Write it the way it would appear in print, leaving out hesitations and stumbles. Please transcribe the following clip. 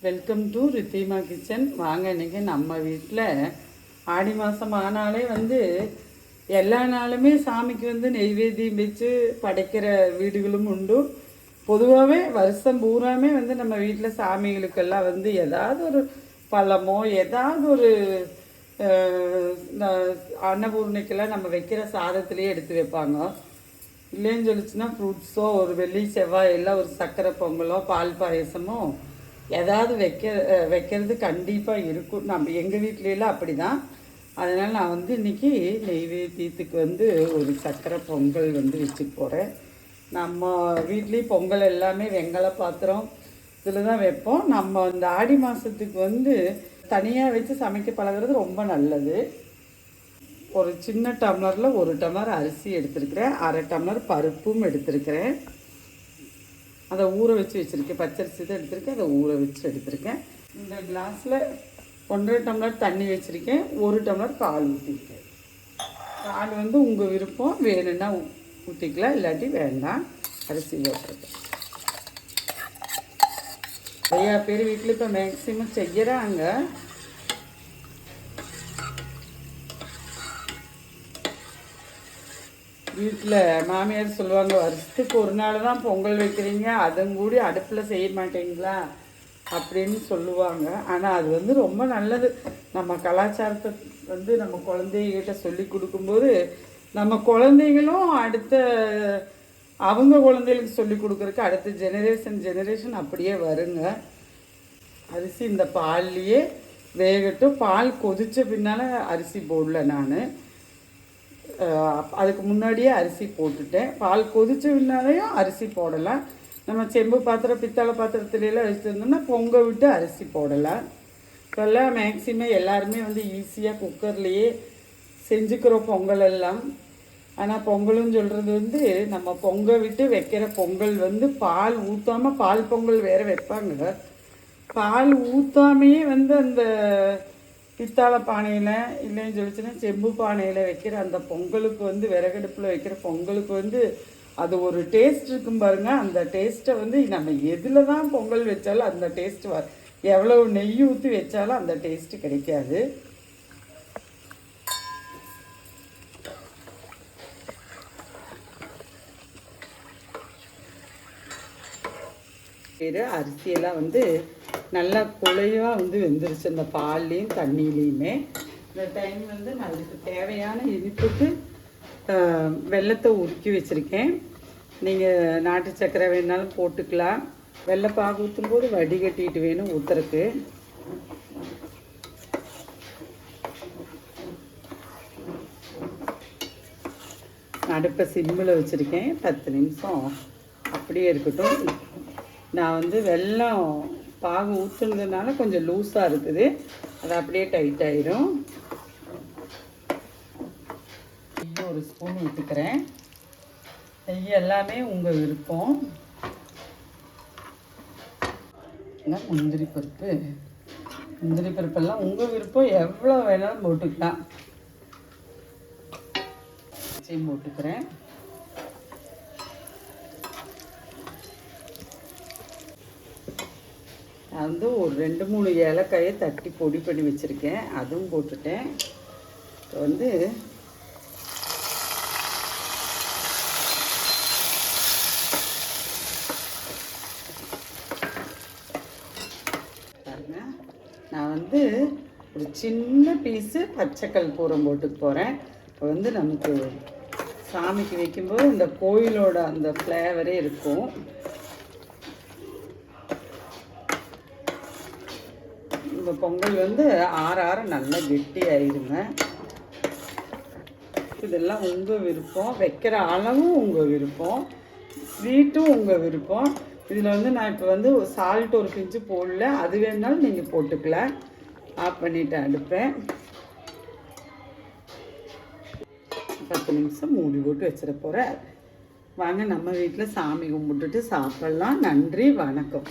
Welcome to Ridhima kitchen. வாங்க, இன்றைக்கி நம்ம வீட்டில் ஆடி மாதம் ஆனாலே எல்லா நாளுமே சாமிக்கு நெய்வேத்தியம் வச்சு படைக்கிற வீடுகளும் உண்டு. பொதுவாகவே வருஷம் பூராமே நம்ம வீட்டில் சாமிகளுக்கெல்லாம் ஏதாவது ஒரு பழமோ ஏதாவது ஒரு அன்னபூர்ணிக்கெல்லாம் நம்ம வைக்கிற சாதத்துலேயே எடுத்து வைப்பாங்க. இல்லைன்னு சொல்லிச்சுன்னா ஃப்ரூட்ஸோ ஒரு வெள்ளி செவ்வாய் எல்லாம் ஒரு சர்க்கரை பொங்கலோ பால் பாயசமோ ஏதாவது வைக்கிறது கண்டிப்பாக இருக்கும். நம்ம எங்கள் வீட்லையெல்லாம் அப்படி தான். அதனால் நான் இன்றைக்கி நெய்வேத்தியத்துக்கு ஒரு சர்க்கரை பொங்கல் வச்சுட்டு போகிறேன். நம்ம வீட்லேயும் பொங்கல் எல்லாமே வெங்கல பாத்திரம் இதில் தான் வைப்போம். நம்ம இந்த ஆடி மாதத்துக்கு தனியாக வச்சு சமைக்க பழகிறது ரொம்ப நல்லது. ஒரு சின்ன டம்ளரில் 1 டம்ளர் அரிசி எடுத்துருக்கிறேன், 1/2 டம்ளர் பருப்பும் எடுத்துருக்கிறேன். அதை ஊற வச்சு வச்சுருக்கேன். பச்சரிசி தான் எடுத்திருக்கேன், அதை ஊற வச்சு எடுத்திருக்கேன். இந்த கிளாஸில் 1.5 டம்ளர் தண்ணி வச்சுருக்கேன், 1 டம்ளர் பால் ஊற்றிருக்கேன். பால் உங்கள் விருப்பம், வேணும்னா ஊற்றிக்கலாம், இல்லாட்டி வேண்டாம். அரிசி போட்டிருக்கேன். நிறையா பேர் வீட்டில் இப்போ மேக்ஸிமம் செய்கிறாங்க. வீட்டில் மாமியார் சொல்லுவாங்க, வருஷத்துக்கு ஒரு நாள் தான் பொங்கல் வைக்கிறீங்க, அதுவும் கூடி அடுப்பில் செய்ய மாட்டீங்களா அப்படின்னு சொல்லுவாங்க. ஆனால் அது ரொம்ப நல்லது. நம்ம கலாச்சாரத்தை நம்ம குழந்தைகிட்ட சொல்லி கொடுக்கும்போது நம்ம குழந்தைகளும் அடுத்த அவங்க குழந்தைகளுக்கு சொல்லி கொடுக்குறதுக்கு அடுத்த ஜெனரேஷன் அப்படியே வருங்க. அரிசி இந்த பால்லையே வேகட்டும். பால் கொதித்த பின்னால் அரிசி போடல நான், அதுக்கு முன்னாடியே அரிசி போட்டுட்டேன். பால் கொதிச்ச பின்னாலேயும் அரிசி போடலாம். நம்ம செம்பு பாத்திரம் பித்தளை பாத்திரத்துலாம் வச்சுருந்தோம்னா பொங்க விட்டு அரிசி போடலாம். இப்போல்லாம் மேக்ஸிமம் எல்லாருமே ஈஸியாக குக்கர்லேயே செஞ்சுக்கிறோம் பொங்கல் எல்லாம். ஆனால் பொங்கல்னு சொல்கிறது நம்ம பொங்க விட்டு வைக்கிற பொங்கல் பால் ஊற்றாமல் பால் பொங்கல் வேறு வைப்பாங்க. பால் ஊற்றாமையே அந்த பித்தாளை பானையில் இல்லைன்னு சொல்லிச்சுன்னா செம்பு பானையில் வைக்கிற அந்த பொங்கலுக்கு விறகடுப்பில் வைக்கிற பொங்கலுக்கு அது ஒரு டேஸ்ட் இருக்கும் பாருங்கள். அந்த டேஸ்ட்டை நம்ம எதில் தான் பொங்கல் வச்சாலும் அந்த டேஸ்ட்டு எவ்வளவு நெய் ஊற்றி வச்சாலும் அந்த டேஸ்ட்டு கிடைக்காது. அரிசியெல்லாம் நல்லா குழைவாக வெந்துருச்சு அந்த பால்லையும் தண்ணியிலையுமே. இந்த டைம் நான் அதுக்கு தேவையான இனிப்புக்கு வெல்லத்தை உருக்கி வச்சுருக்கேன். நீங்கள் நாட்டு சர்க்கரை வேணாலும் போட்டுக்கலாம். வெள்ளைப்பாகு ஊற்றும்போது வடிகட்டிட்டு வேணும் ஊற்றுறக்கு. அடுப்பை சிம்மில் வச்சுருக்கேன். 10 நிமிஷம் அப்படியே இருக்கட்டும். நான் வெல்லம் பாகு ஊற்றுனதுனால கொஞ்சம் லூஸாக இருக்குது, அது அப்படியே டைட் ஆயிரும். நெய் 1 ஸ்பூன் ஊற்றிக்கிறேன். நெய் எல்லாமே உங்கள் விருப்பம். முந்திரி பருப்பெல்லாம் உங்கள் விருப்பம், எவ்வளோ வேணாலும் போட்டுக்கலாம். போட்டுக்கிறேன். நான் ஒரு 2-3 ஏலக்காயை தட்டி பொடி பண்ணி வச்சுருக்கேன், அதுவும் போட்டுட்டேன். இப்போ பாருங்க, நான் ஒரு சின்ன பீஸு பச்சை கற்பூரம் போட்டுக்க போகிறேன். இப்போ நமக்கு சாமிக்கு வைக்கும்போது இந்த கோயிலோட அந்த ஃப்ளேவரே இருக்கும். இந்த பொங்கல் ஆற நல்லா கெட்டி ஆயிடுங்க. இதெல்லாம் உங்கள் விருப்பம், வைக்கிற அளவும் உங்கள் விருப்பம், ஸ்வீட்டும் உங்கள் விருப்பம். இதில் நான் இப்போ சால்ட் ஒரு பிஞ்சு போடல, அது வேணாலும் நீங்கள் போட்டுக்கலாம். ஆஃப் பண்ணிவிட்டு அடுப்பேன். 10 நிமிஷம் மூடி போட்டு வச்சிட போகிறேன். வாங்க, நம்ம வீட்டில் சாமி கும்பிட்டுட்டு சாப்பிட்லாம். நன்றி, வணக்கம்.